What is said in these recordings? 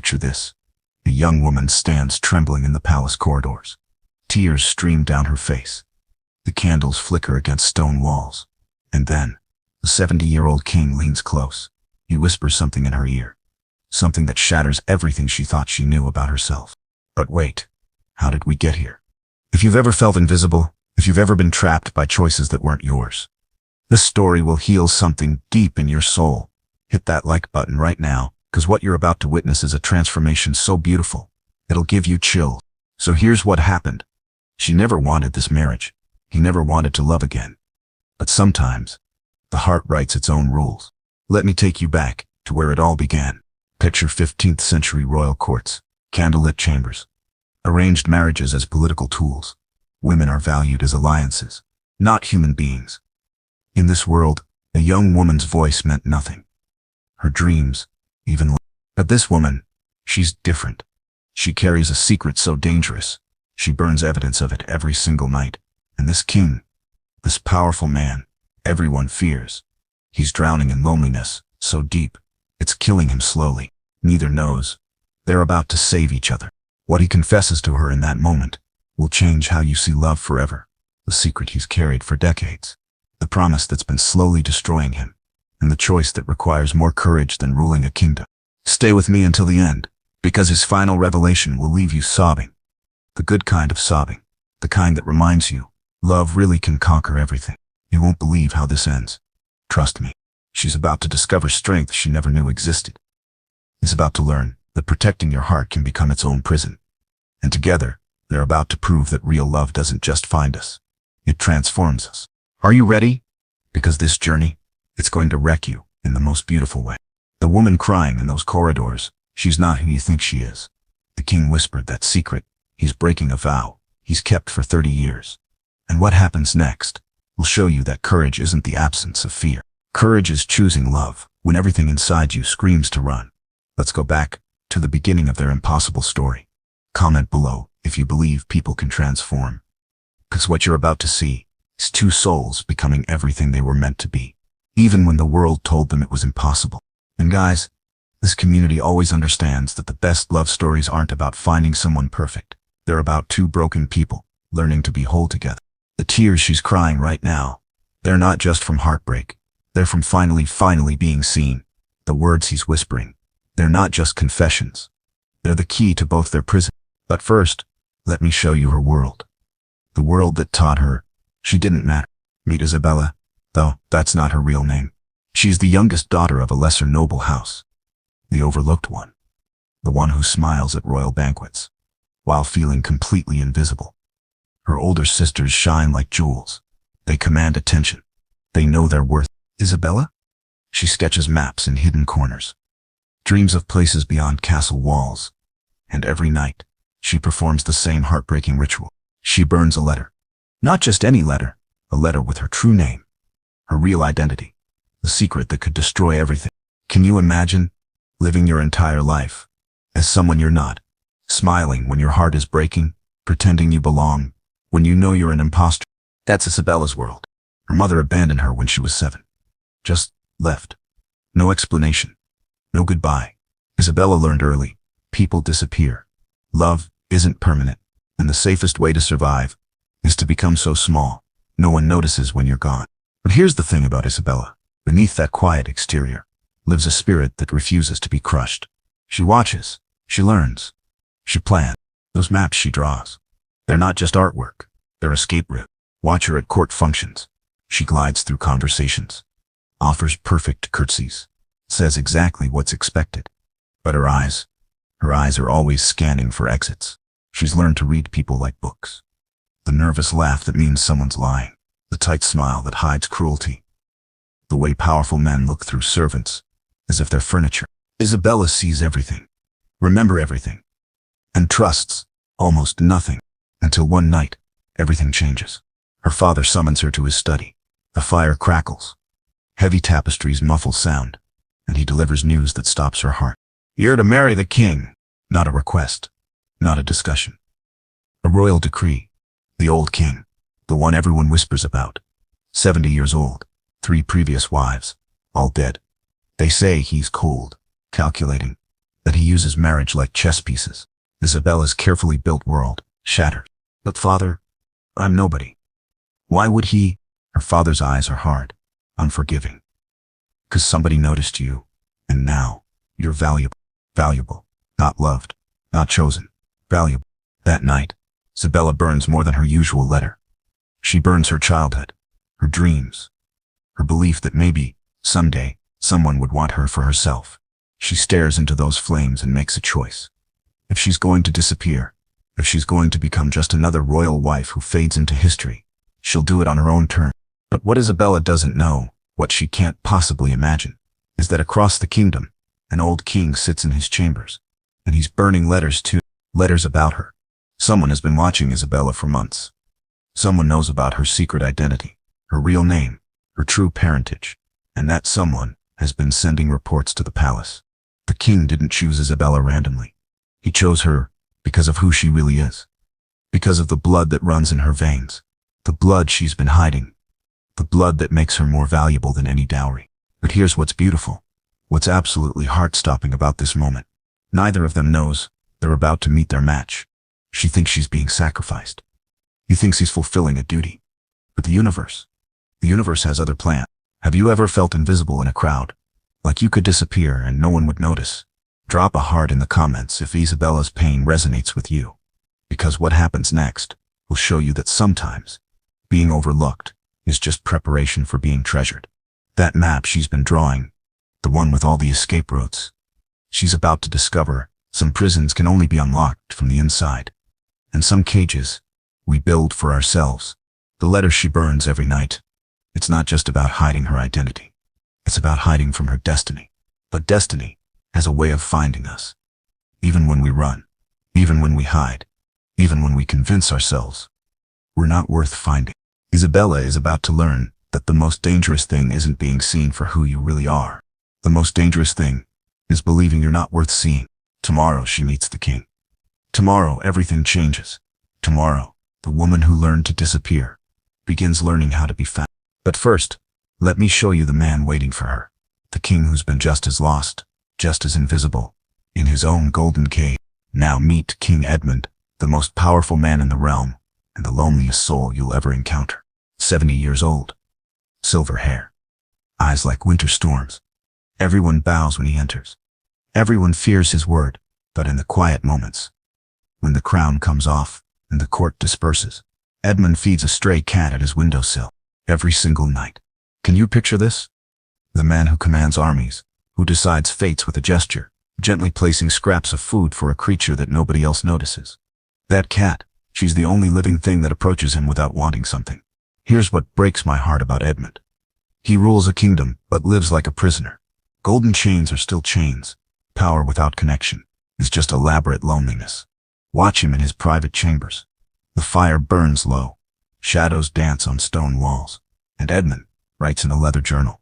Picture this. A young woman stands trembling in the palace corridors. Tears stream down her face. The candles flicker against stone walls. And then, the 70-year-old king leans close. He whispers something in her ear. Something that shatters everything she thought she knew about herself. But wait, how did we get here? If you've ever felt invisible, if you've ever been trapped by choices that weren't yours, this story will heal something deep in your soul. Hit that like button right now, because what you're about to witness is a transformation so beautiful, it'll give you chills. So here's what happened. She never wanted this marriage. He never wanted to love again. But sometimes, the heart writes its own rules. Let me take you back to where it all began. Picture 15th century royal courts, candlelit chambers, arranged marriages as political tools. Women are valued as alliances, not human beings. In this world, a young woman's voice meant nothing. Her dreams, even less. But this woman, she's different. She carries a secret so dangerous. She burns evidence of it every single night. And this king, this powerful man, everyone fears. He's drowning in loneliness, so deep, it's killing him slowly. Neither knows. They're about to save each other. What he confesses to her in that moment will change how you see love forever. The secret he's carried for decades. The promise that's been slowly destroying him. And the choice that requires more courage than ruling a kingdom. Stay with me until the end, because his final revelation will leave you sobbing. The good kind of sobbing. The kind that reminds you, love really can conquer everything. You won't believe how this ends. Trust me. She's about to discover strength she never knew existed. Is about to learn that protecting your heart can become its own prison. And together, they're about to prove that real love doesn't just find us. It transforms us. Are you ready? Because this journey, it's going to wreck you in the most beautiful way. The woman crying in those corridors, she's not who you think she is. The king whispered that secret. He's breaking a vow he's kept for 30 years. And what happens next will show you that courage isn't the absence of fear. Courage is choosing love when everything inside you screams to run. Let's go back to the beginning of their impossible story. Comment below if you believe people can transform. Because what you're about to see is two souls becoming everything they were meant to be, even when the world told them it was impossible. And guys, this community always understands that the best love stories aren't about finding someone perfect. They're about two broken people learning to be whole together. The tears she's crying right now, they're not just from heartbreak. They're from finally being seen. The words he's whispering, they're not just confessions. They're the key to both their prison. But first, let me show you her world. The world that taught her she didn't matter. Meet Isabella, though that's not her real name. She's the youngest daughter of a lesser noble house. The overlooked one. The one who smiles at royal banquets, while feeling completely invisible. Her older sisters shine like jewels. They command attention. They know their worth. Isabella? She sketches maps in hidden corners. Dreams of places beyond castle walls. And every night, she performs the same heartbreaking ritual. She burns a letter. Not just any letter, a letter with her true name. Her real identity. The secret that could destroy everything. Can you imagine living your entire life as someone you're not? Smiling when your heart is breaking, pretending you belong, when you know you're an imposter. That's Isabella's world. Her mother abandoned her when she was 7. Just left. No explanation. No goodbye. Isabella learned early. People disappear. Love isn't permanent. And the safest way to survive is to become so small, no one notices when you're gone. But here's the thing about Isabella. Beneath that quiet exterior lives a spirit that refuses to be crushed. She watches. She learns. She plans. Those maps she draws, they're not just artwork. They're escape route. Watch her at court functions. She glides through conversations, offers perfect curtsies, says exactly what's expected. But her eyes are always scanning for exits. She's learned to read people like books. The nervous laugh that means someone's lying. The tight smile that hides cruelty. The way powerful men look through servants, as if they're furniture. Isabella sees everything, remembers everything, and trusts almost nothing. Until one night, everything changes. Her father summons her to his study. The fire crackles. Heavy tapestries muffle sound, and he delivers news that stops her heart. You're to marry the king. Not a request, not a discussion. A royal decree. The old king, the one everyone whispers about. 70 years old, 3 previous wives, all dead. They say he's cold, calculating, that he uses marriage like chess pieces. Isabella's carefully built world shatters. But father, I'm nobody. Why would he? Her father's eyes are hard, unforgiving. 'Cause somebody noticed you, and now you're valuable. Valuable. Not loved. Not chosen. Valuable. That night, Isabella burns more than her usual letter. She burns her childhood, her dreams, her belief that maybe, someday, someone would want her for herself. She stares into those flames and makes a choice. If she's going to disappear, if she's going to become just another royal wife who fades into history, she'll do it on her own terms. But what Isabella doesn't know, what she can't possibly imagine, is that across the kingdom, an old king sits in his chambers, and he's burning letters too, letters about her. Someone has been watching Isabella for months. Someone knows about her secret identity, her real name, her true parentage, and that someone has been sending reports to the palace. The king didn't choose Isabella randomly. He chose her because of who she really is, because of the blood that runs in her veins, the blood she's been hiding, the blood that makes her more valuable than any dowry. But here's what's beautiful, what's absolutely heart-stopping about this moment. Neither of them knows they're about to meet their match. She thinks she's being sacrificed. He thinks he's fulfilling a duty. But the universe has other plans. Have you ever felt invisible in a crowd? Like you could disappear and no one would notice? Drop a heart in the comments if Isabella's pain resonates with you. Because what happens next will show you that sometimes being overlooked is just preparation for being treasured. That map she's been drawing, the one with all the escape routes, she's about to discover some prisons can only be unlocked from the inside. And some cages we build for ourselves. The letters she burns every night, it's not just about hiding her identity. It's about hiding from her destiny. But destiny has a way of finding us. Even when we run, even when we hide, even when we convince ourselves we're not worth finding. Isabella is about to learn that the most dangerous thing isn't being seen for who you really are. The most dangerous thing is believing you're not worth seeing. Tomorrow she meets the king. Tomorrow everything changes. Tomorrow, the woman who learned to disappear begins learning how to be found. But first, let me show you the man waiting for her. The king who's been just as lost, just as invisible, in his own golden cave. Now meet King Edmund, the most powerful man in the realm, and the loneliest soul you'll ever encounter. 70 years old. Silver hair. Eyes like winter storms. Everyone bows when he enters. Everyone fears his word, but in the quiet moments, when the crown comes off and the court disperses, Edmund feeds a stray cat at his windowsill every single night. Can you picture this? The man who commands armies, who decides fates with a gesture, gently placing scraps of food for a creature that nobody else notices. That cat, she's the only living thing that approaches him without wanting something. Here's what breaks my heart about Edmund. He rules a kingdom, but lives like a prisoner. Golden chains are still chains. Power without connection is just elaborate loneliness. Watch him in his private chambers. The fire burns low. Shadows dance on stone walls. And Edmund writes in a leather journal.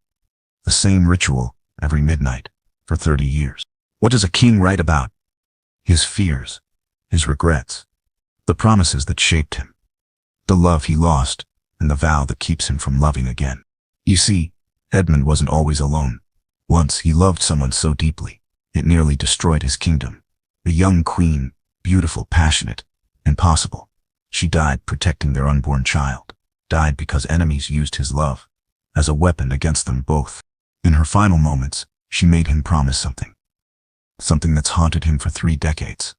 The same ritual every midnight for 30 years. What does a king write about? His fears, his regrets, the promises that shaped him, the love he lost, and the vow that keeps him from loving again. You see, Edmund wasn't always alone. Once he loved someone so deeply, it nearly destroyed his kingdom. A young queen, beautiful, passionate, impossible. She died protecting their unborn child. Died because enemies used his love as a weapon against them both. In her final moments, she made him promise something. Something that's haunted him for 3 decades.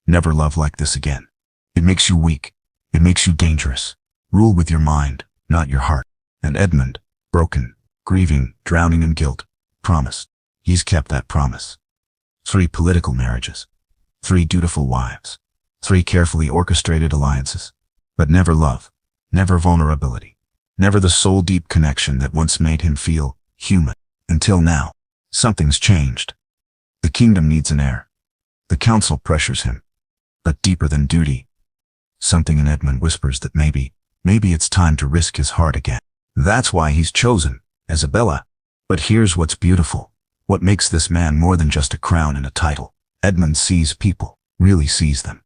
Never love like this again. It makes you weak. It makes you dangerous. Rule with your mind, not your heart. And Edmund, broken, grieving, drowning in guilt, promised. He's kept that promise. 3 political marriages. 3 dutiful wives. 3 carefully orchestrated alliances. But never love. Never vulnerability. Never the soul-deep connection that once made him feel human. Until now, something's changed. The kingdom needs an heir. The council pressures him. But deeper than duty, something in Edmund whispers that maybe it's time to risk his heart again. That's why he's chosen Isabella. But here's what's beautiful. What makes this man more than just a crown and a title. Edmund sees people, really sees them.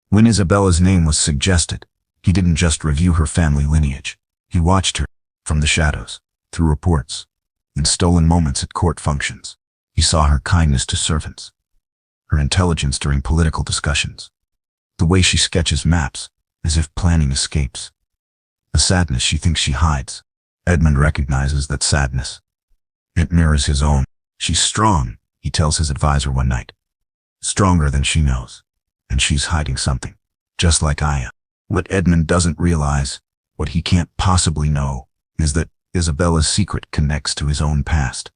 When Isabella's name was suggested, he didn't just review her family lineage. He watched her from the shadows, through reports, in stolen moments at court functions. He saw her kindness to servants, her intelligence during political discussions, the way she sketches maps, as if planning escapes, a sadness she thinks she hides. Edmund recognizes that sadness. It mirrors his own. She's strong, he tells his advisor one night. Stronger than she knows. And she's hiding something, just like I am. What Edmund doesn't realize, what he can't possibly know, is that Isabella's secret connects to his own past.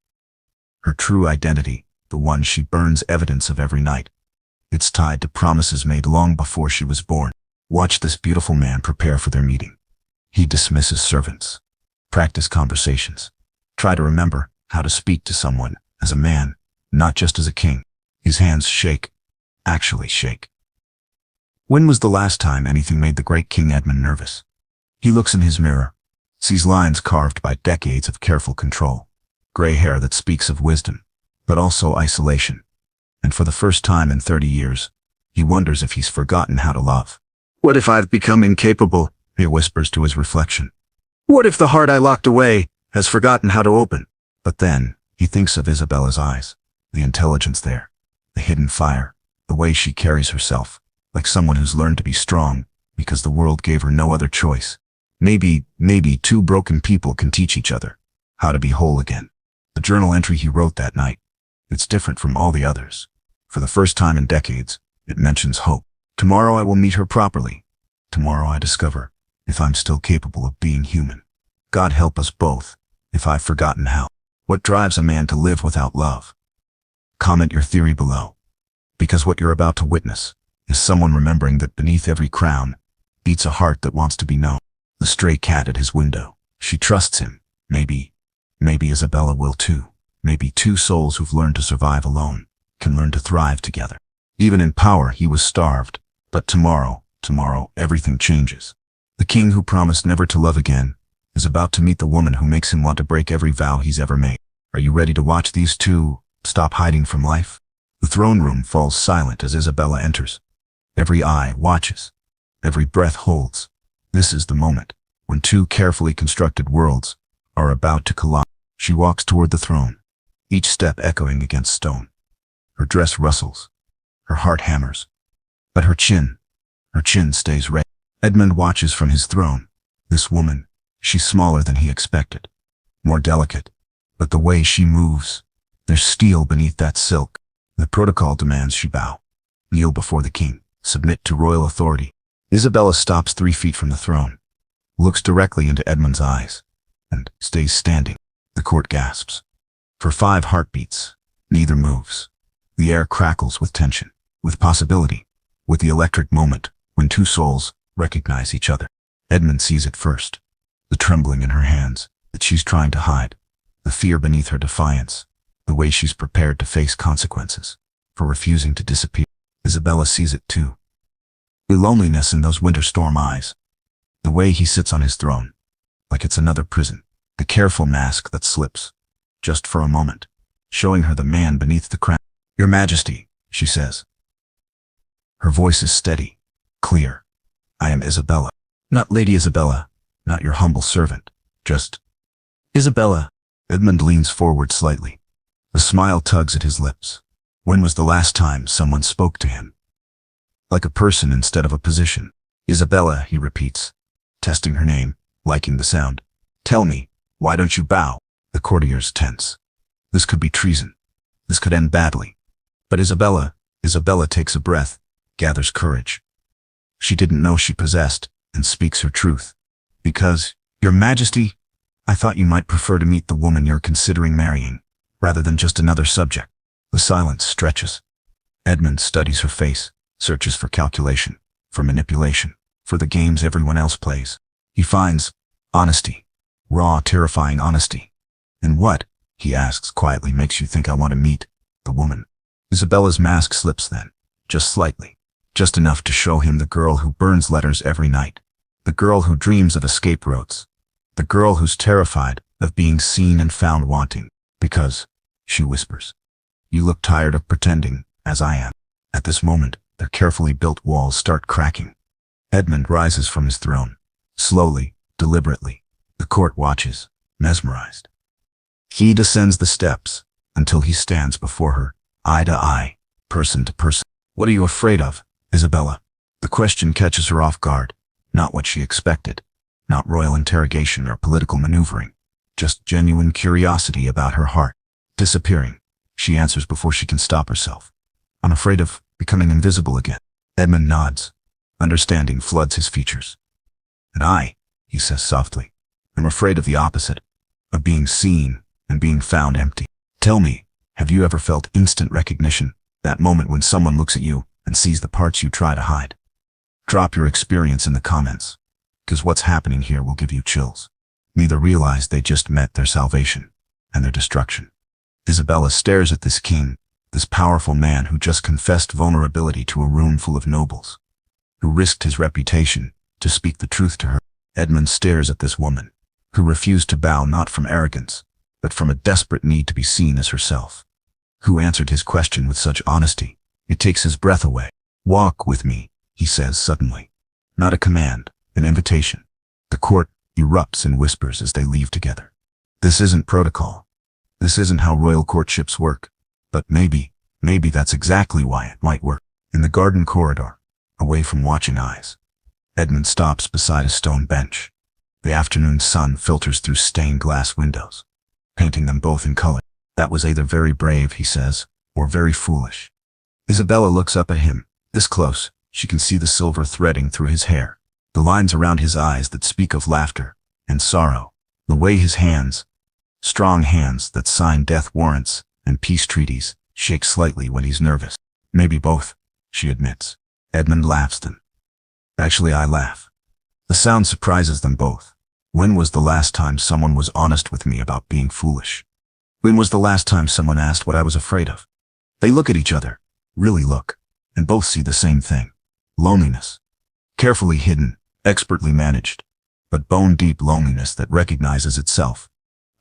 Her true identity, the one she burns evidence of every night. It's tied to promises made long before she was born. Watch this beautiful man prepare for their meeting. He dismisses servants. Practice conversations. Try to remember how to speak to someone as a man, not just as a king. His hands shake, actually shake. When was the last time anything made the great King Edmund nervous? He looks in his mirror, sees lines carved by decades of careful control, gray hair that speaks of wisdom, but also isolation. And for the first time in 30 years, he wonders if he's forgotten how to love. What if I've become incapable? He whispers to his reflection. What if the heart I locked away has forgotten how to open? But then, he thinks of Isabella's eyes, the intelligence there, the hidden fire, the way she carries herself, like someone who's learned to be strong, because the world gave her no other choice. Maybe two broken people can teach each other how to be whole again. The journal entry he wrote that night, it's different from all the others. For the first time in decades, it mentions hope. Tomorrow I will meet her properly. Tomorrow I discover if I'm still capable of being human. God help us both, if I've forgotten how. What drives a man to live without love? Comment your theory below. Because what you're about to witness is someone remembering that beneath every crown beats a heart that wants to be known. The stray cat at his window. She trusts him. Maybe Isabella will too. Maybe two souls who've learned to survive alone can learn to thrive together. Even in power, he was starved. But tomorrow, everything changes. The king who promised never to love again is about to meet the woman who makes him want to break every vow he's ever made. Are you ready to watch these two stop hiding from life? The throne room falls silent as Isabella enters. Every eye watches. Every breath holds. This is the moment when two carefully constructed worlds are about to collide. She walks toward the throne, each step echoing against stone. Her dress rustles. Her heart hammers. But her chin stays raised. Edmund watches from his throne. This woman, she's smaller than he expected, more delicate, but the way she moves, there's steel beneath that silk. The protocol demands she bow, kneel before the king, submit to royal authority. Isabella stops 3 feet from the throne, looks directly into Edmund's eyes, and stays standing. The court gasps. For 5 heartbeats, neither moves. The air crackles with tension, with possibility, with the electric moment when two souls recognize each other. Edmund sees it first. The trembling in her hands that she's trying to hide, the fear beneath her defiance, the way she's prepared to face consequences for refusing to disappear. Isabella sees it too. The loneliness in those winter storm eyes, the way he sits on his throne, like it's another prison, the careful mask that slips, just for a moment, showing her the man beneath the crown. Your Majesty, she says. Her voice is steady, clear. I am Isabella. Not Lady Isabella, not your humble servant, just Isabella. Edmund leans forward slightly. A smile tugs at his lips. When was the last time someone spoke to him? Like a person instead of a position. Isabella, he repeats, testing her name, liking the sound. Tell me, why don't you bow? The courtiers tense. This could be treason. This could end badly. But Isabella takes a breath, gathers courage. She didn't know she possessed, and speaks her truth. Because, Your Majesty, I thought you might prefer to meet the woman you're considering marrying, rather than just another subject. The silence stretches. Edmund studies her face, searches for calculation, for manipulation, for the games everyone else plays. He finds honesty, raw, terrifying honesty. And what, he asks quietly, makes you think I want to meet the woman? Isabella's mask slips then, just slightly, just enough to show him the girl who burns letters every night, the girl who dreams of escape routes, the girl who's terrified of being seen and found wanting, because, she whispers, you look tired of pretending, as I am. At this moment, their carefully built walls start cracking. Edmund rises from his throne, slowly, deliberately. The court watches, mesmerized. He descends the steps, until he stands before her, eye to eye, person to person. What are you afraid of, Isabella? The question catches her off guard. Not what she expected. Not royal interrogation or political maneuvering. Just genuine curiosity about her heart. Disappearing. She answers before she can stop herself. I'm afraid of becoming invisible again. Edmund nods. Understanding floods his features. And I, he says softly, am afraid of the opposite. Of being seen and being found empty. Tell me, have you ever felt instant recognition? That moment when someone looks at you and sees the parts you try to hide. Drop your experience in the comments, because what's happening here will give you chills. Neither realize they just met their salvation and their destruction. Isabella stares at this king, this powerful man who just confessed vulnerability to a room full of nobles, who risked his reputation to speak the truth to her. Edmund stares at this woman, who refused to bow not from arrogance, but from a desperate need to be seen as herself, who answered his question with such honesty, it takes his breath away. Walk with me, he says suddenly. Not a command, an invitation. The court erupts in whispers as they leave together. This isn't protocol. This isn't how royal courtships work. But maybe that's exactly why it might work. In the garden corridor, away from watching eyes, Edmund stops beside a stone bench. The afternoon sun filters through stained glass windows, painting them both in color. That was either very brave, he says, or very foolish. Isabella looks up at him. This close, she can see the silver threading through his hair, the lines around his eyes that speak of laughter and sorrow, the way his hands, strong hands that sign death warrants and peace treaties, shake slightly when he's nervous. Maybe both, she admits. Edmund laughs then. Actually, I laugh. The sound surprises them both. When was the last time someone was honest with me about being foolish? When was the last time someone asked what I was afraid of? They look at each other, really look, and both see the same thing. Loneliness. Carefully hidden, expertly managed, but bone-deep loneliness that recognizes itself.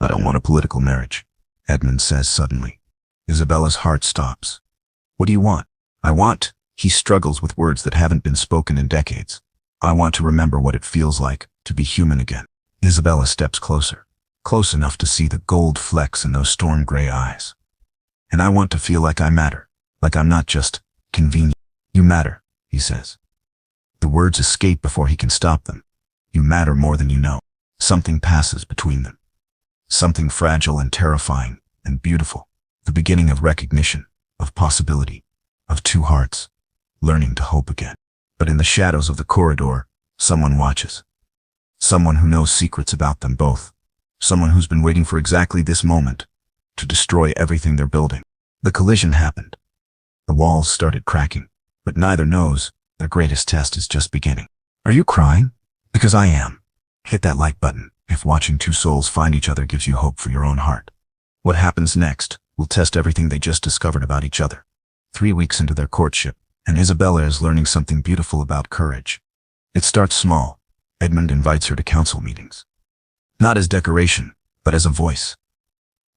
I don't want a political marriage, Edmund says suddenly. Isabella's heart stops. What do you want? I want, he struggles with words that haven't been spoken in decades. I want to remember what it feels like to be human again. Isabella steps closer, close enough to see the gold flecks in those storm-gray eyes. And I want to feel like I matter, like I'm not just convenient. You matter, he says. The words escape before he can stop them. You matter more than you know. Something passes between them. Something fragile and terrifying and beautiful. The beginning of recognition, of possibility, of two hearts, learning to hope again. But in the shadows of the corridor, someone watches. Someone who knows secrets about them both. Someone who's been waiting for exactly this moment to destroy everything they're building. The collision happened. The walls started cracking, but neither knows their greatest test is just beginning. Are you crying? Because I am. Hit that like button if watching two souls find each other gives you hope for your own heart. What happens next will test everything they just discovered about each other. 3 weeks into their courtship, and Isabella is learning something beautiful about courage. It starts small. Edmund invites her to council meetings. Not as decoration, but as a voice.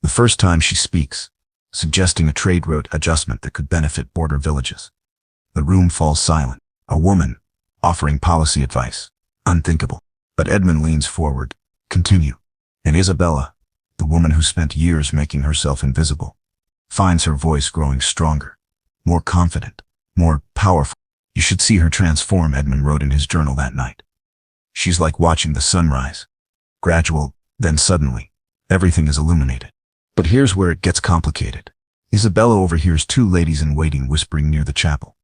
The first time she speaks, suggesting a trade route adjustment that could benefit border villages. The room falls silent. A woman, offering policy advice. Unthinkable. But Edmund leans forward. Continue. And Isabella, the woman who spent years making herself invisible, finds her voice growing stronger, more confident, more powerful. You should see her transform, Edmund wrote in his journal that night. She's like watching the sunrise. Gradual, then suddenly, everything is illuminated. But here's where it gets complicated. Isabella overhears two ladies in waiting whispering near the chapel.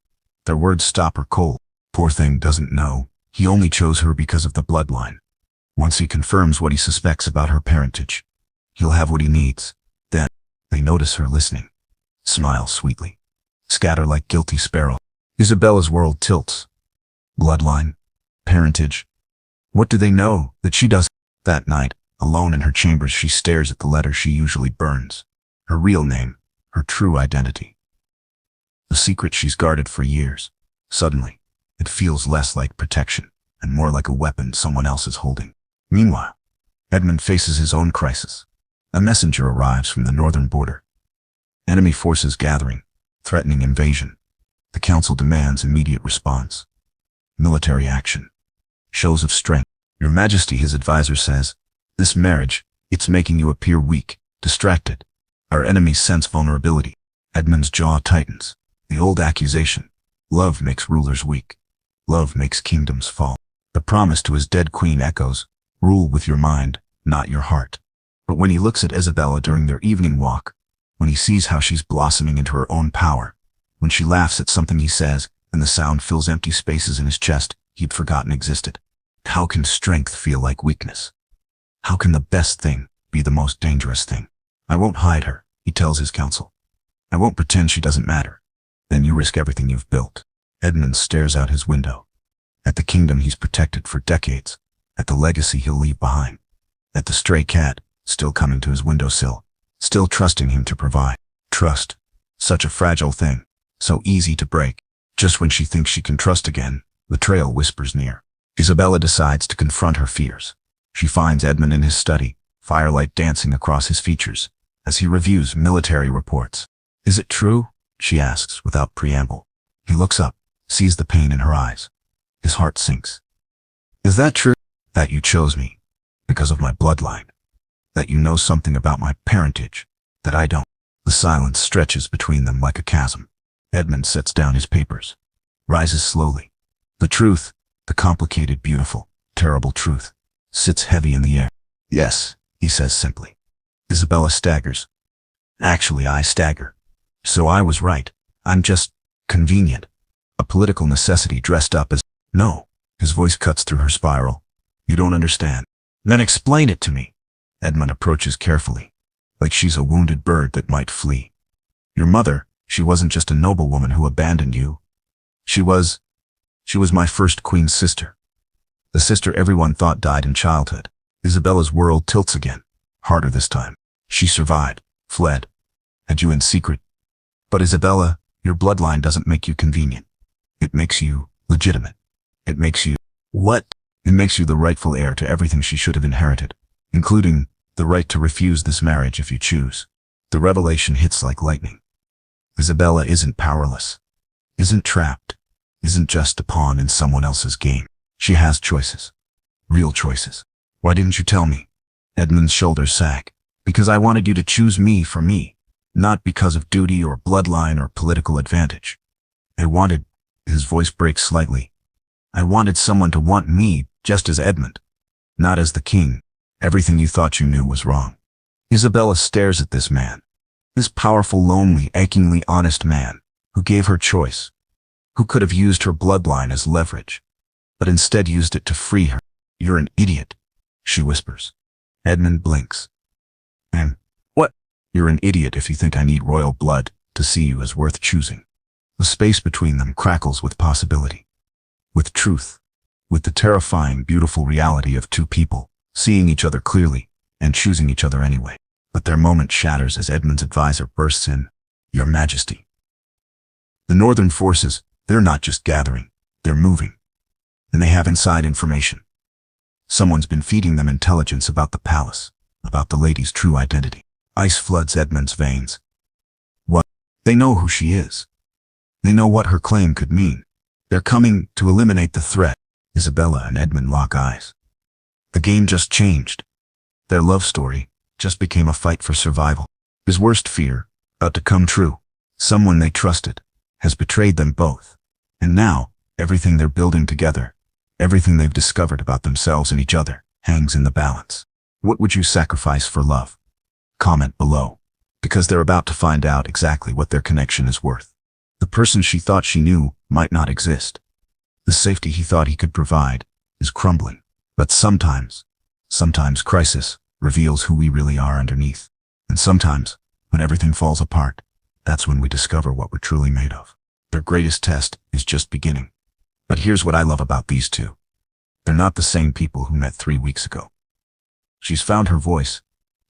Their words stop her cold. Poor thing doesn't know. He only chose her because of the bloodline. Once he confirms what he suspects about her parentage, he'll have what he needs. Then, they notice her listening. Smile sweetly. Scatter like guilty sparrow. Isabella's world tilts. Bloodline. Parentage. What do they know that she doesn't? That night, alone in her chambers, she stares at the letter she usually burns. Her real name, her true identity. The secret she's guarded for years. Suddenly, it feels less like protection and more like a weapon someone else is holding. Meanwhile, Edmund faces his own crisis. A messenger arrives from the northern border. Enemy forces gathering, threatening invasion. The council demands immediate response. Military action. Shows of strength. Your Majesty, his advisor says, this marriage, it's making you appear weak, distracted. Our enemies sense vulnerability. Edmund's jaw tightens. The old accusation. Love makes rulers weak. Love makes kingdoms fall. The promise to his dead queen echoes, rule with your mind, not your heart. But when he looks at Isabella during their evening walk, when he sees how she's blossoming into her own power, when she laughs at something he says, and the sound fills empty spaces in his chest he'd forgotten existed, how can strength feel like weakness? How can the best thing be the most dangerous thing? I won't hide her, he tells his council. I won't pretend she doesn't matter. Then you risk everything you've built. Edmund stares out his window. At the kingdom he's protected for decades. At the legacy he'll leave behind. At the stray cat, still coming to his windowsill. Still trusting him to provide. Trust. Such a fragile thing. So easy to break. Just when she thinks she can trust again, betrayal whispers near. Isabella decides to confront her fears. She finds Edmund in his study, firelight dancing across his features, as he reviews military reports. Is it true? She asks without preamble. He looks up, sees the pain in her eyes. His heart sinks. Is that true? That you chose me, because of my bloodline. That you know something about my parentage, that I don't. The silence stretches between them like a chasm. Edmund sets down his papers, rises slowly. The truth, the complicated, beautiful, terrible truth, sits heavy in the air. Yes, he says simply. Isabella staggers. Actually, I stagger. So I was right. I'm just convenient. A political necessity dressed up as... No. His voice cuts through her spiral. You don't understand. Then explain it to me. Edmund approaches carefully, like she's a wounded bird that might flee. Your mother, she wasn't just a noblewoman who abandoned you. She was my first queen's sister. The sister everyone thought died in childhood. Isabella's world tilts again, harder this time. She survived, fled, had you in secret. But Isabella, your bloodline doesn't make you convenient. It makes you legitimate. It makes you... What? It makes you the rightful heir to everything she should have inherited, including the right to refuse this marriage if you choose. The revelation hits like lightning. Isabella isn't powerless, isn't trapped, isn't just a pawn in someone else's game. She has choices. Real choices. Why didn't you tell me? Edmund's shoulders sag. Because I wanted you to choose me for me. Not because of duty or bloodline or political advantage. I wanted... His voice breaks slightly. I wanted someone to want me just as Edmund. Not as the king. Everything you thought you knew was wrong. Isabella stares at this man. This powerful, lonely, achingly honest man who gave her choice. Who could have used her bloodline as leverage, but instead used it to free her. You're an idiot, she whispers. Edmund blinks. And what? You're an idiot if you think I need royal blood to see you as worth choosing. The space between them crackles with possibility, with truth, with the terrifying, beautiful reality of two people seeing each other clearly and choosing each other anyway. But their moment shatters as Edmund's advisor bursts in. Your Majesty. The northern forces, they're not just gathering, they're moving. And they have inside information. Someone's been feeding them intelligence about the palace, about the lady's true identity. Ice floods Edmund's veins. What? They know who she is. They know what her claim could mean. They're coming to eliminate the threat. Isabella and Edmund lock eyes. The game just changed. Their love story just became a fight for survival. His worst fear, about to come true. Someone they trusted has betrayed them both. And now, everything they're building together, everything they've discovered about themselves and each other, hangs in the balance. What would you sacrifice for love? Comment below, because they're about to find out exactly what their connection is worth. The person she thought she knew might not exist. The safety he thought he could provide is crumbling. But sometimes crisis reveals who we really are underneath. And sometimes, when everything falls apart, that's when we discover what we're truly made of. Their greatest test is just beginning. But here's what I love about these two. They're not the same people who met 3 weeks ago. She's found her voice.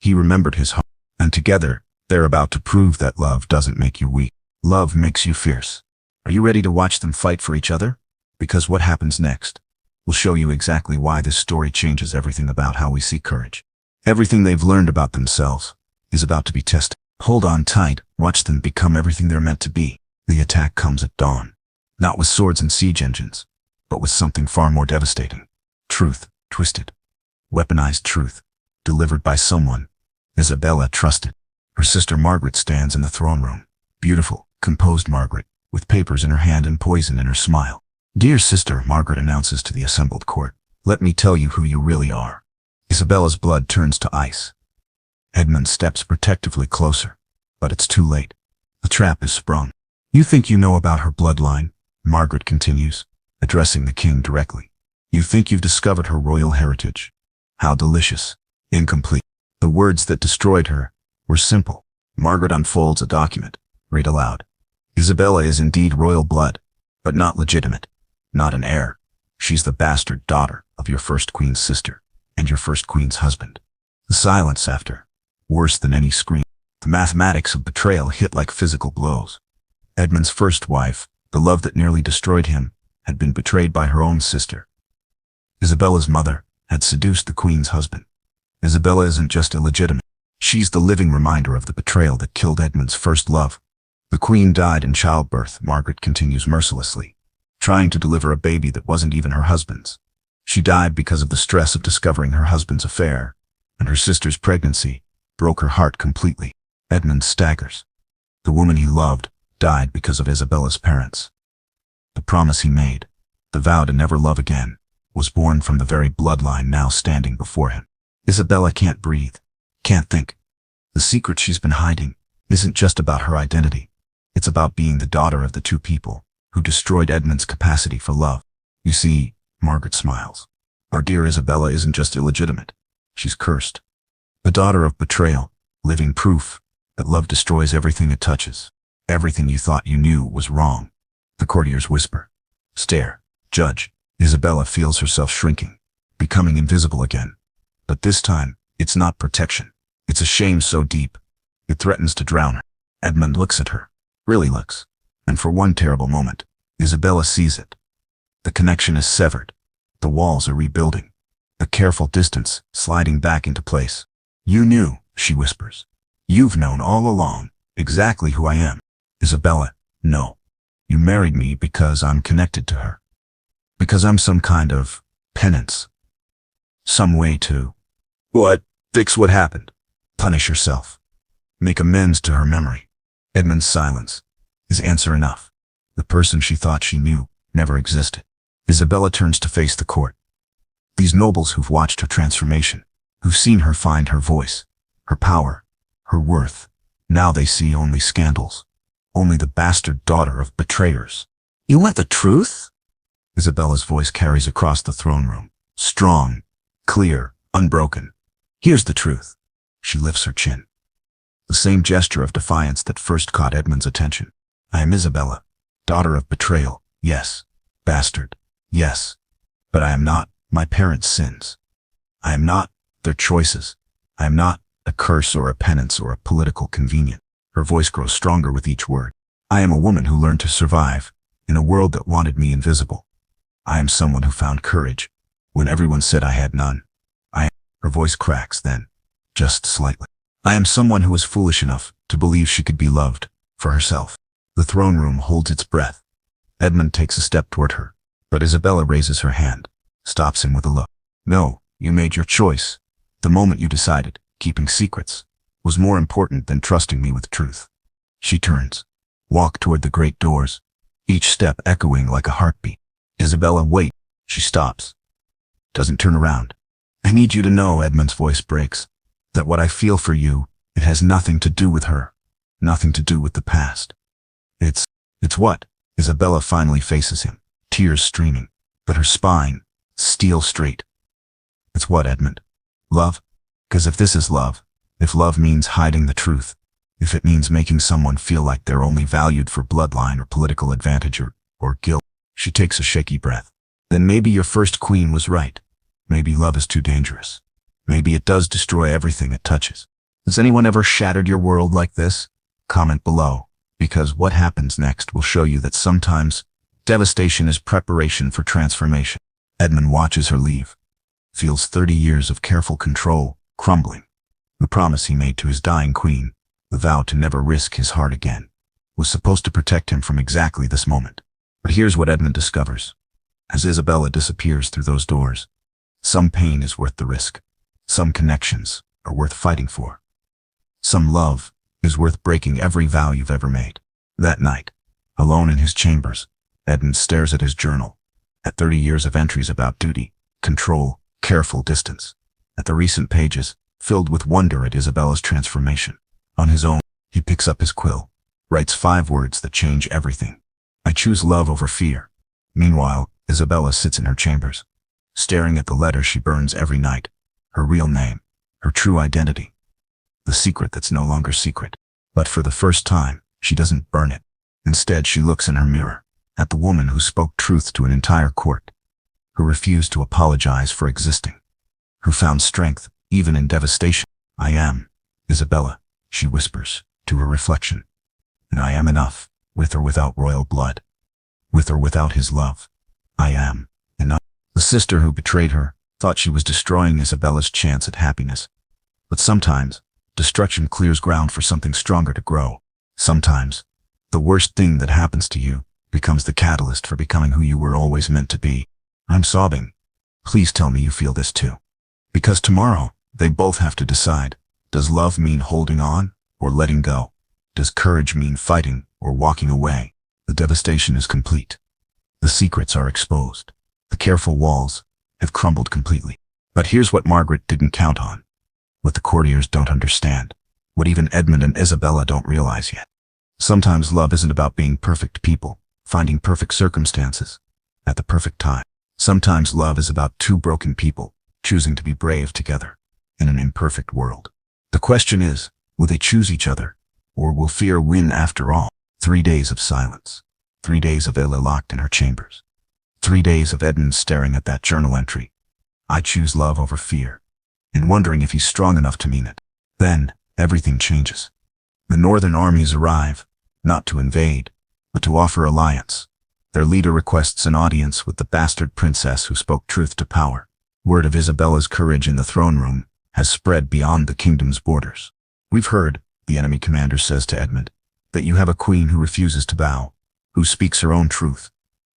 He remembered his heart. And together, they're about to prove that love doesn't make you weak. Love makes you fierce. Are you ready to watch them fight for each other? Because what happens next will show you exactly why this story changes everything about how we see courage. Everything they've learned about themselves is about to be tested. Hold on tight, watch them become everything they're meant to be. The attack comes at dawn. Not with swords and siege engines, but with something far more devastating. Truth, twisted. Weaponized truth, delivered by someone Isabella trusted. Her sister Margaret stands in the throne room. Beautiful, composed Margaret, with papers in her hand and poison in her smile. "Dear sister," Margaret announces to the assembled court, "let me tell you who you really are." Isabella's blood turns to ice. Edmund steps protectively closer, but it's too late. The trap is sprung. "You think you know about her bloodline," Margaret continues, addressing the king directly. "You think you've discovered her royal heritage. How delicious. Incomplete." The words that destroyed her were simple. Margaret unfolds a document. Read aloud. "Isabella is indeed royal blood, but not legitimate. Not an heir. She's the bastard daughter of your first queen's sister and your first queen's husband." The silence after, worse than any scream. The mathematics of betrayal hit like physical blows. Edmund's first wife, the love that nearly destroyed him, had been betrayed by her own sister. Isabella's mother had seduced the queen's husband. Isabella isn't just illegitimate. She's the living reminder of the betrayal that killed Edmund's first love. "The queen died in childbirth," Margaret continues mercilessly, "trying to deliver a baby that wasn't even her husband's. She died because of the stress of discovering her husband's affair, and her sister's pregnancy broke her heart completely." Edmund staggers. The woman he loved died because of Isabella's parents. The promise he made, the vow to never love again, was born from the very bloodline now standing before him. Isabella can't breathe, can't think. The secret she's been hiding isn't just about her identity. It's about being the daughter of the two people who destroyed Edmund's capacity for love. "You see," Margaret smiles, "our dear Isabella isn't just illegitimate. She's cursed. The daughter of betrayal, living proof that love destroys everything it touches. Everything you thought you knew was wrong." The courtiers whisper, stare, judge. Isabella feels herself shrinking, becoming invisible again. But this time, it's not protection. It's a shame so deep, it threatens to drown her. Edmund looks at her, really looks, and for one terrible moment, Isabella sees it. The connection is severed. The walls are rebuilding, the careful distance sliding back into place. "You knew," she whispers. "You've known all along exactly who I am." "Isabella, no. You married me because I'm connected to her. Because I'm some kind of penance. Some way to..." "What? Fix what happened? Punish yourself. Make amends to her memory." Edmund's silence. His answer enough. The person she thought she knew never existed. Isabella turns to face the court. These nobles who've watched her transformation, who've seen her find her voice, her power, her worth, now they see only scandals. Only the bastard daughter of betrayers. "You want the truth?" Isabella's voice carries across the throne room. Strong, clear, unbroken. "Here's the truth." She lifts her chin. The same gesture of defiance that first caught Edmund's attention. "I am Isabella, daughter of betrayal, yes. Bastard, yes. But I am not my parents' sins. I am not their choices. I am not a curse or a penance or a political convenience." Her voice grows stronger with each word. "I am a woman who learned to survive in a world that wanted me invisible. I am someone who found courage when everyone said I had none. Her voice cracks then, just slightly. "I am someone who was foolish enough to believe she could be loved for herself." The throne room holds its breath. Edmund takes a step toward her, but Isabella raises her hand, stops him with a look. "No, you made your choice. The moment you decided keeping secrets was more important than trusting me with truth." She turns, walk toward the great doors, each step echoing like a heartbeat. "Isabella, wait." She stops, doesn't turn around. "I need you to know," Edmund's voice breaks, "that what I feel for you, it has nothing to do with her, nothing to do with the past. It's what?" Isabella finally faces him, tears streaming, but her spine, steel straight. "It's what, Edmund? Love? 'Cause if this is love, if love means hiding the truth, if it means making someone feel like they're only valued for bloodline or political advantage or guilt." She takes a shaky breath. "Then maybe your first queen was right. Maybe love is too dangerous. Maybe it does destroy everything it touches. Has anyone ever shattered your world like this? Comment below, because what happens next will show you that sometimes devastation is preparation for transformation." Edmund watches her leave, feels 30 years of careful control crumbling. The promise he made to his dying queen, the vow to never risk his heart again, was supposed to protect him from exactly this moment. But here's what Edmund discovers. As Isabella disappears through those doors, some pain is worth the risk. Some connections are worth fighting for. Some love is worth breaking every vow you've ever made. That night, Alone in his chambers, Edmund stares at his journal, at 30 years of entries about duty, control, careful distance, at the recent pages, filled with wonder at Isabella's transformation. On his own, he picks up his quill, writes 5 words that change everything. I choose love over fear. Meanwhile, Isabella sits in her chambers, staring at the letter she burns every night, her real name, her true identity, the secret that's no longer secret. But for the first time, she doesn't burn it. Instead, she looks in her mirror, at the woman who spoke truth to an entire court, who refused to apologize for existing, who found strength even in devastation. I am Isabella, she whispers to her reflection, and I am enough, with or without royal blood, with or without his love. I am enough. The sister who betrayed her thought she was destroying Isabella's chance at happiness. But sometimes, destruction clears ground for something stronger to grow. Sometimes, the worst thing that happens to you becomes the catalyst for becoming who you were always meant to be. I'm sobbing. Please tell me you feel this too. Because tomorrow, they both have to decide. Does love mean holding on or letting go? Does courage mean fighting or walking away? The devastation is complete. The secrets are exposed. The careful walls have crumbled completely. But here's what Margaret didn't count on. What the courtiers don't understand. What even Edmund and Isabella don't realize yet. Sometimes love isn't about being perfect people, finding perfect circumstances, at the perfect time. Sometimes love is about 2 broken people, choosing to be brave together, in an imperfect world. The question is, will they choose each other, or will fear win after all? 3 days of silence. 3 days of Ella locked in her chambers. 3 days of Edmund staring at that journal entry. I choose love over fear, and wondering if he's strong enough to mean it. Then, everything changes. The northern armies arrive, not to invade, but to offer alliance. Their leader requests an audience with the bastard princess who spoke truth to power. Word of Isabella's courage in the throne room has spread beyond the kingdom's borders. We've heard, the enemy commander says to Edmund, that you have a queen who refuses to bow, who speaks her own truth,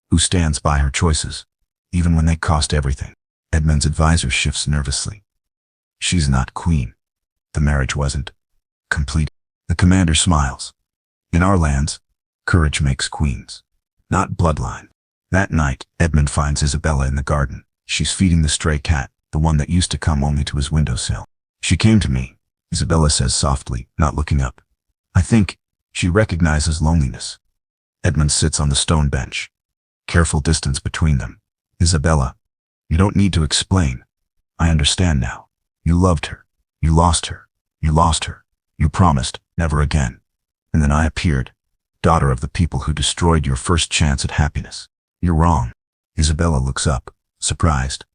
who stands by her choices, even when they cost everything. Edmund's advisor shifts nervously. She's not queen. The marriage wasn't complete. The commander smiles. In our lands, courage makes queens, not bloodline. That night, Edmund finds Isabella in the garden. She's feeding the stray cat, the one that used to come only to his windowsill. She came to me, Isabella says softly, not looking up. I think she recognizes loneliness. Edmund sits on the stone bench. Careful distance between them. Isabella, you don't need to explain. I understand now. You loved her. You lost her. You lost her. You promised, never again. And then I appeared, daughter of the people who destroyed your first chance at happiness. You're wrong. Isabella looks up, surprised.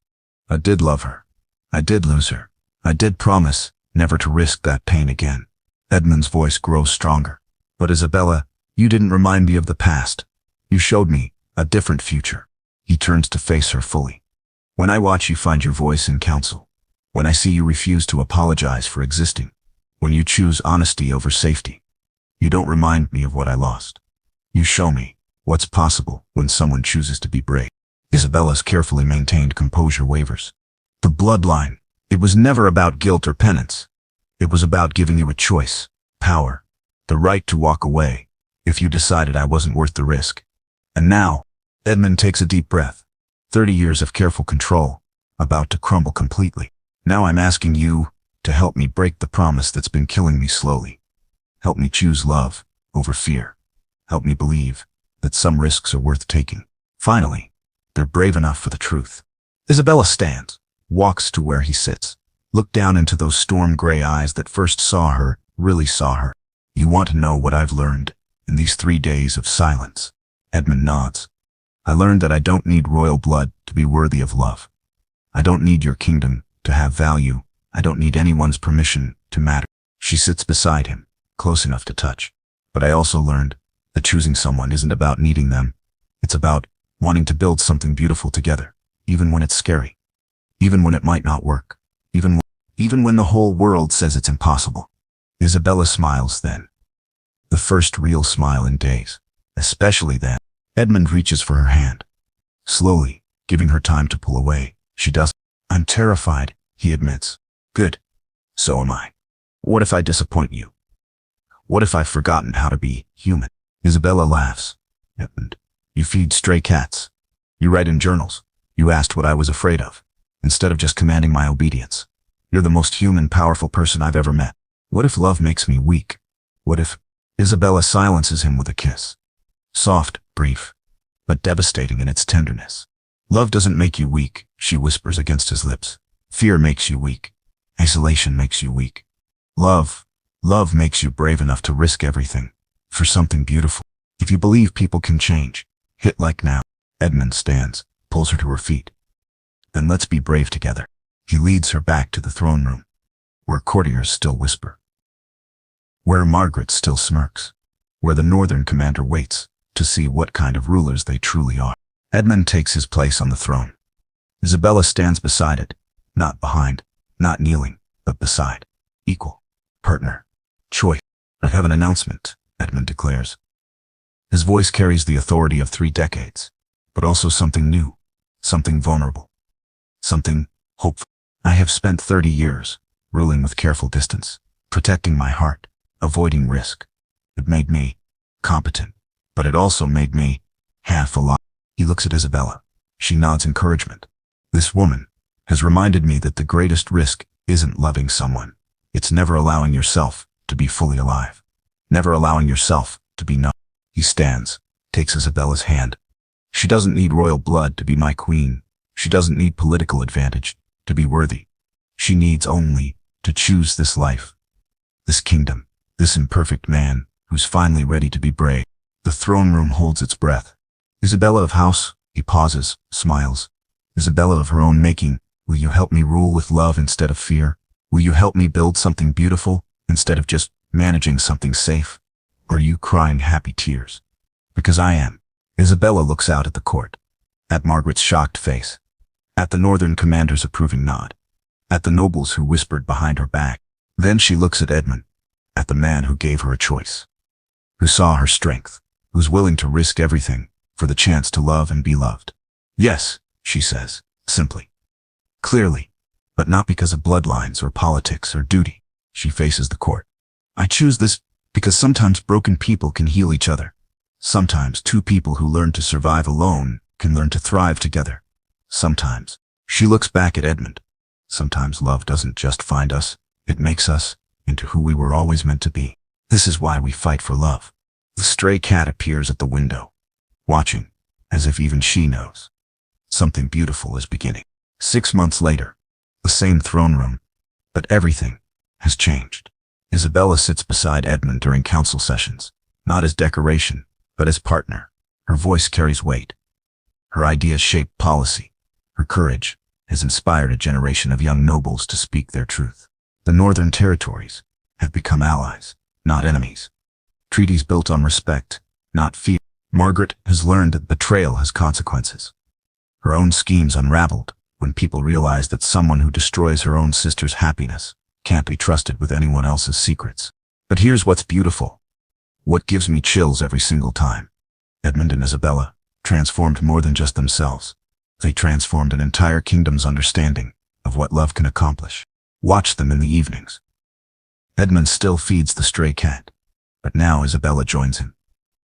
I did love her. I did lose her. I did promise never to risk that pain again. Edmund's voice grows stronger. But Isabella, you didn't remind me of the past. You showed me a different future. He turns to face her fully. When I watch you find your voice in council, when I see you refuse to apologize for existing, when you choose honesty over safety, you don't remind me of what I lost. You show me what's possible when someone chooses to be brave. Isabella's carefully maintained composure wavers. The bloodline. It was never about guilt or penance. It was about giving you a choice, power, the right to walk away, if you decided I wasn't worth the risk. And now, Edmund takes a deep breath. 30 years of careful control, about to crumble completely. Now I'm asking you to help me break the promise that's been killing me slowly. Help me choose love over fear. Help me believe that some risks are worth taking. Finally, they're brave enough for the truth. Isabella stands, walks to where he sits, looked down into those storm-gray eyes that first saw her, really saw her. You want to know what I've learned in these 3 days of silence? Edmund nods. I learned that I don't need royal blood to be worthy of love. I don't need your kingdom to have value. I don't need anyone's permission to matter. She sits beside him, close enough to touch. But I also learned that choosing someone isn't about needing them. It's about wanting to build something beautiful together, even when it's scary, even when it might not work, even when the whole world says it's impossible. Isabella smiles then. The first real smile in days, especially then. Edmund reaches for her hand, slowly, giving her time to pull away. She doesn't. I'm terrified, he admits. Good. So am I. What if I disappoint you? What if I've forgotten how to be human? Isabella laughs. Edmund. You feed stray cats. You write in journals. You asked what I was afraid of, instead of just commanding my obedience. You're the most human, powerful person I've ever met. What if love makes me weak? What if... Isabella silences him with a kiss. Soft, brief, but devastating in its tenderness. Love doesn't make you weak, she whispers against his lips. Fear makes you weak. Isolation makes you weak. Love makes you brave enough to risk everything for something beautiful. If you believe people can change, hit like now. Edmund stands, pulls her to her feet. Then let's be brave together. He leads her back to the throne room, where courtiers still whisper, where Margaret still smirks, where the northern commander waits to see what kind of rulers they truly are. Edmund takes his place on the throne. Isabella stands beside it, not behind, not kneeling, but beside. Equal, partner, choice. I have an announcement, Edmund declares. His voice carries the authority of 3 decades, but also something new, something vulnerable, something hopeful. I have spent 30 years ruling with careful distance, protecting my heart, avoiding risk. It made me competent, but it also made me half alive. He looks at Isabella. She nods encouragement. This woman has reminded me that the greatest risk isn't loving someone. It's never allowing yourself to be fully alive. Never allowing yourself to be numb. He stands, takes Isabella's hand. She doesn't need royal blood to be my queen. She doesn't need political advantage to be worthy. She needs only to choose this life, this kingdom, this imperfect man who's finally ready to be brave. The throne room holds its breath. Isabella of house, he pauses, smiles. Isabella of her own making, will you help me rule with love instead of fear? Will you help me build something beautiful instead of just managing something safe? Or are you crying happy tears? Because I am. Isabella looks out at the court, at Margaret's shocked face, at the northern commander's approving nod, at the nobles who whispered behind her back. Then she looks at Edmund, at the man who gave her a choice, who saw her strength, who's willing to risk everything for the chance to love and be loved. Yes, she says, simply, clearly, but not because of bloodlines or politics or duty. She faces the court. I choose this because sometimes broken people can heal each other. Sometimes 2 people who learn to survive alone can learn to thrive together. Sometimes. She looks back at Edmund. Sometimes love doesn't just find us, it makes us into who we were always meant to be. This is why we fight for love. The stray cat appears at the window, watching, as if even she knows. Something beautiful is beginning. 6 months later, the same throne room, but everything has changed. Isabella sits beside Edmund during council sessions, not as decoration, but as partner. Her voice carries weight. Her ideas shape policy. Her courage has inspired a generation of young nobles to speak their truth. The northern territories have become allies, not enemies. Treaties built on respect, not fear. Margaret has learned that betrayal has consequences. Her own schemes unraveled when people realized that someone who destroys her own sister's happiness can't be trusted with anyone else's secrets. But here's what's beautiful. What gives me chills every single time. Edmund and Isabella transformed more than just themselves. They transformed an entire kingdom's understanding of what love can accomplish. Watch them in the evenings. Edmund still feeds the stray cat, but now Isabella joins him.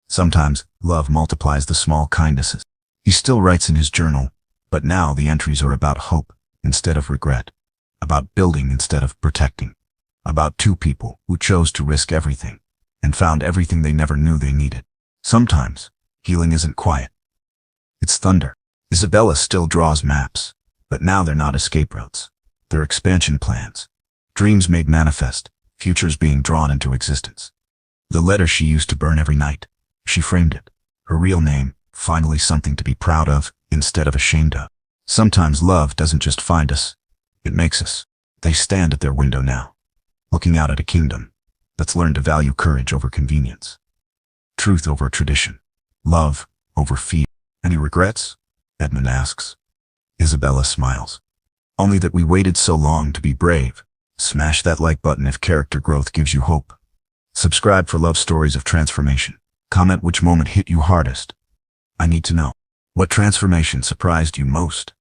Sometimes love multiplies the small kindnesses. He still writes in his journal, but now the entries are about hope instead of regret, about building instead of protecting, about 2 people who chose to risk everything and found everything they never knew they needed. Sometimes healing isn't quiet. It's thunder. Isabella still draws maps, but now they're not escape routes. They're expansion plans. Dreams made manifest, futures being drawn into existence. The letter she used to burn every night, she framed it. Her real name, finally something to be proud of instead of ashamed of. Sometimes love doesn't just find us, it makes us. They stand at their window now, looking out at a kingdom that's learned to value courage over convenience, truth over tradition, love over fear. Any regrets? Edmund asks. Isabella smiles. Only that we waited so long to be brave. Smash that like button if character growth gives you hope. Subscribe for love stories of transformation. Comment which moment hit you hardest. I need to know. What transformation surprised you most?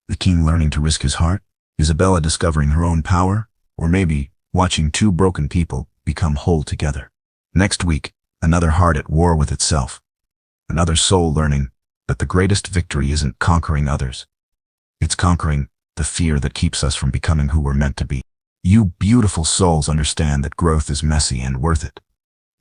The king learning to risk his heart? Isabella discovering her own power? Or maybe watching 2 broken people become whole together? Next week, another heart at war with itself. Another soul learning that the greatest victory isn't conquering others. It's conquering the fear that keeps us from becoming who we're meant to be. You beautiful souls understand that growth is messy and worth it.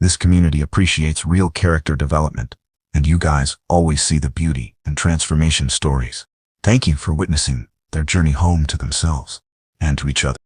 This community appreciates real character development, and you guys always see the beauty and transformation stories. Thank you for witnessing their journey home to themselves and to each other.